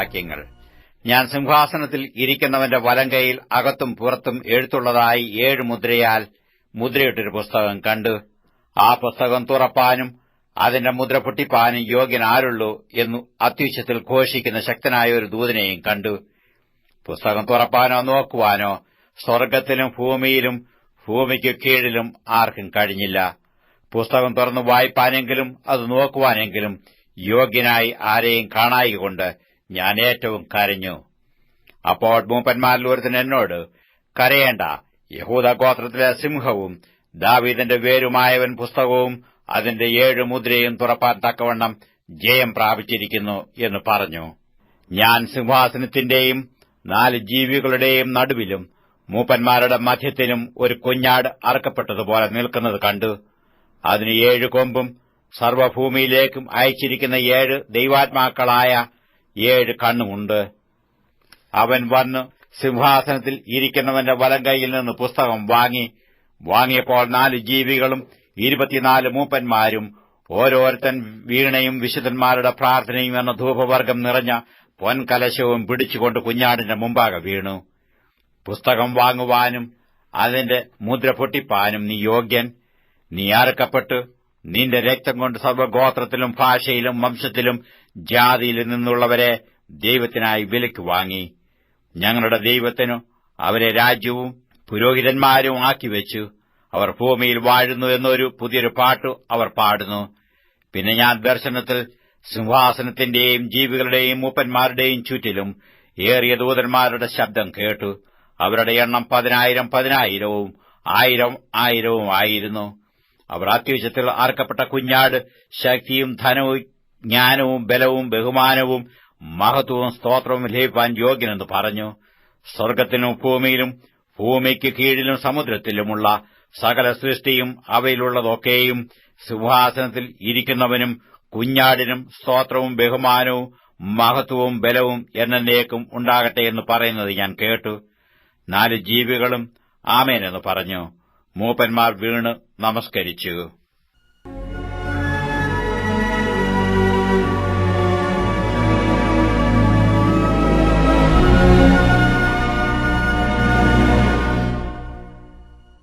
വാക്യങ്ങൾ. ഞാൻ സിംഹാസനത്തിൽ ഇരിക്കുന്നവന്റെ വലങ്കയിൽ അകത്തും പുറത്തും എഴുത്തുള്ളതായി 7 മുദ്രയാൽ മുദ്രയിട്ടൊരു പുസ്തകം കണ്ടു. ആ പുസ്തകം തുറപ്പാനും അതിന്റെ മുദ്ര പൊട്ടിപ്പാനും യോഗ്യൻ ആരുള്ളൂ എന്നു അത്യുച്ചത്തിൽ ഘോഷിക്കുന്ന ശക്തനായ ഒരു ദൂതനെയും കണ്ടു. പുസ്തകം തുറപ്പാനോ നോക്കുവാനോ സ്വർഗ്ഗത്തിലും ഭൂമിയിലും ഭൂമിക്ക് കീഴിലും ആർക്കും കഴിഞ്ഞില്ല. പുസ്തകം തുറന്നു വായിപ്പാനെങ്കിലും അത് നോക്കുവാനെങ്കിലും യോഗ്യനായി ആരെയും കാണായികൊണ്ട് ഞാൻ ഏറ്റവും കരഞ്ഞു. അപ്പോൾ മൂപ്പന്മാരിൽ ഒരുത്തൻ എന്നോട്, കരയേണ്ട, യഹൂദ ഗോത്രത്തിലെ സിംഹവും ദാവീദിന്റെ വേരുമായവൻ പുസ്തകവും അതിന്റെ 7 മുദ്രയും തുറപ്പാൻ തക്കവണ്ണം ജയം പ്രാപിച്ചിരിക്കുന്നു എന്ന് പറഞ്ഞു. ഞാൻ സിംഹാസനത്തിന്റെയും 4 ജീവികളുടെയും നടുവിലും മൂപ്പന്മാരുടെ മധ്യത്തിലും ഒരു കുഞ്ഞാട് അറുക്കപ്പെട്ടതുപോലെ നിൽക്കുന്നത് കണ്ടു. അതിന് 7 കൊമ്പും സർവ്വഭൂമിയിലേക്കും അയച്ചിരിക്കുന്ന 7 ദൈവാത്മാക്കളായ 7 കണ്ണുമുണ്ട്. അവൻ വന്ന് സിംഹാസനത്തിൽ ഇരിക്കുന്നവന്റെ വലങ്കയിൽ നിന്ന് പുസ്തകം വാങ്ങിയപ്പോൾ 4 ജീവികളും 24 മൂപ്പന്മാരും ഓരോരുത്തൻ വീണയും വിശുദ്ധന്മാരുടെ പ്രാർത്ഥനയും എന്ന ധൂപവർഗ്ഗം നിറഞ്ഞ പൊൻകലശവും പിടിച്ചുകൊണ്ട് കുഞ്ഞാടിന്റെ മുമ്പാകെ വീണു. പുസ്തകം വാങ്ങുവാനും അതിന്റെ മുദ്ര പൊട്ടിപ്പാനും നീ യോഗ്യൻ. നീ അറുക്കപ്പെട്ടു നിന്റെ രക്തം കൊണ്ട് സർവ്വഗോത്രത്തിലും ഭാഷയിലും വംശത്തിലും ജാതിയിലും നിന്നുള്ളവരെ ദൈവത്തിനായി വിലയ്ക്ക് വാങ്ങി. ഞങ്ങളുടെ ദൈവത്തിനു അവരെ രാജ്യവും പുരോഹിതന്മാരും ആക്കിവെച്ചു. അവർ ഭൂമിയിൽ വാഴുന്നു എന്നൊരു പുതിയൊരു പാട്ട് അവർ പാടുന്നു. പിന്നെ ഞാൻ ദർശനത്തിൽ സിംഹാസനത്തിന്റെയും ജീവികളുടെയും മൂപ്പന്മാരുടെയും ചുറ്റിലും ഏറിയ ദൂതന്മാരുടെ ശബ്ദം കേട്ടു. അവരുടെ എണ്ണം 10,000 10,000-ഉം 1,000,000-ഉം ആയിരുന്നു. അവർ അത്യുച്ചത്തിൽ അറുക്കപ്പെട്ട കുഞ്ഞാട് ശക്തിയും ധനവും ജ്ഞാനവും ബലവും ബഹുമാനവും മഹത്വവും സ്തോത്രവും ലഭിപ്പാൻ യോഗ്യനെന്ന് പറഞ്ഞു. സ്വർഗ്ഗത്തിലും ഭൂമിയിലും ഭൂമിക്ക് കീഴിലും സമുദ്രത്തിലുമുള്ള സകല സൃഷ്ടിയും അവയിലുള്ളതൊക്കെയും സിംഹാസനത്തിൽ ഇരിക്കുന്നവനും കുഞ്ഞാടിനും സ്തോത്രവും ബഹുമാനവും മഹത്വവും ബലവും എന്നേക്കും ഉണ്ടാകട്ടെ എന്ന് പറയുന്നത് ഞാൻ കേട്ടു. 4 ജീവികളും ആമേൻ എന്ന് പറഞ്ഞു. മൂപ്പന്മാർ വീണ് നമസ്കരിച്ചു.